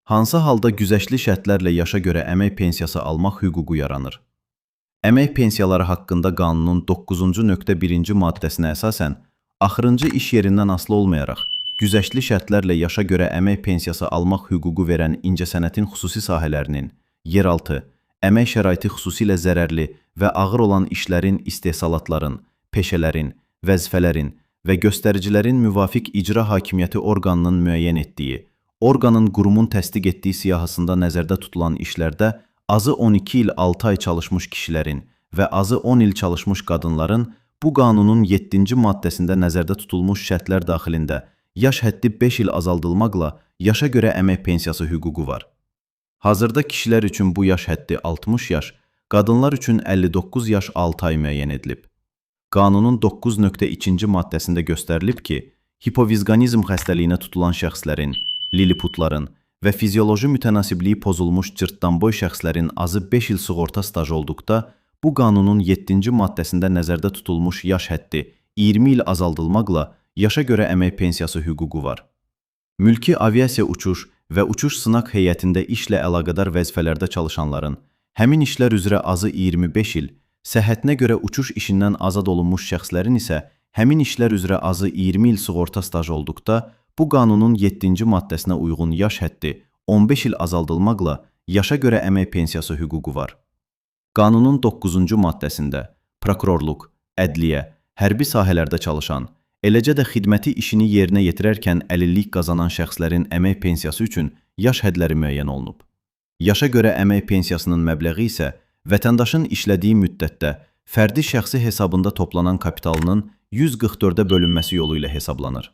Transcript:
Hansı halda güzəştli şərtlərlə yaşa görə əmək pensiyası almaq hüququ yaranır? Əmək pensiyaları haqqında qanunun 9.1-ci maddəsinə əsasən, axırıncı iş yerindən asılı olmayaraq, güzəştli şərtlərlə yaşa görə əmək pensiyası almaq hüququ verən incəsənətin xüsusi sahələrinin, yeraltı, əmək şəraiti xüsusilə zərərli və ağır olan işlərin, istehsalatların, peşələrin, vəzifələrin və göstəricilərin müvafiq icra hakimiyyəti orqanının müəyyən etdiyi, orqanın qurumun təsdiq etdiyi siyahısında nəzərdə tutulan işlərdə azı 12 il 6 ay çalışmış kişilərin və azı 10 il çalışmış qadınların bu qanunun 7-ci maddəsində nəzərdə tutulmuş şərtlər daxilində yaş həddi 5 il azaldılmaqla yaşa görə əmək pensiyası hüququ var. Hazırda kişilər üçün bu yaş həddi 60 yaş, qadınlar üçün 59 yaş 6 ay müəyyən edilib. Qanunun 9.2-ci maddəsində göstərilib ki, hipovizqanizm xəstəliyinə tutulan şəxslərin, liliputların və fizioloji mütənasibliyi pozulmuş cırtdanboy şəxslərin azı 5 il sığorta stajı olduqda, bu qanunun 7-ci maddəsində nəzərdə tutulmuş yaş həddi 20 il azaldılmaqla yaşa görə əmək pensiyası hüququ var. Mülki aviasiya uçuş və uçuş sınaq heyətində işlə əlaqədar vəzifələrdə çalışanların, həmin işlər üzrə azı 25 il, səhhətinə görə uçuş işindən azad olunmuş şəxslərin isə həmin işlər üzrə azı 20 il sığorta stajı olduqda, bu qanunun 7-ci maddəsinə uyğun yaş həddi 15 il azaldılmaqla yaşa görə əmək pensiyası hüququ var. Qanunun 9-cu maddəsində prokurorluq, ədliyyə, hərbi sahələrdə çalışan, eləcə də xidməti işini yerinə yetirərkən əlillik qazanan şəxslərin əmək pensiyası üçün yaş hədləri müəyyən olunub. Yaşa görə əmək pensiyasının məbləği isə vətəndaşın işlədiyi müddətdə fərdi şəxsi hesabında toplanan kapitalının 144-ə bölünməsi yolu ilə hesablanır.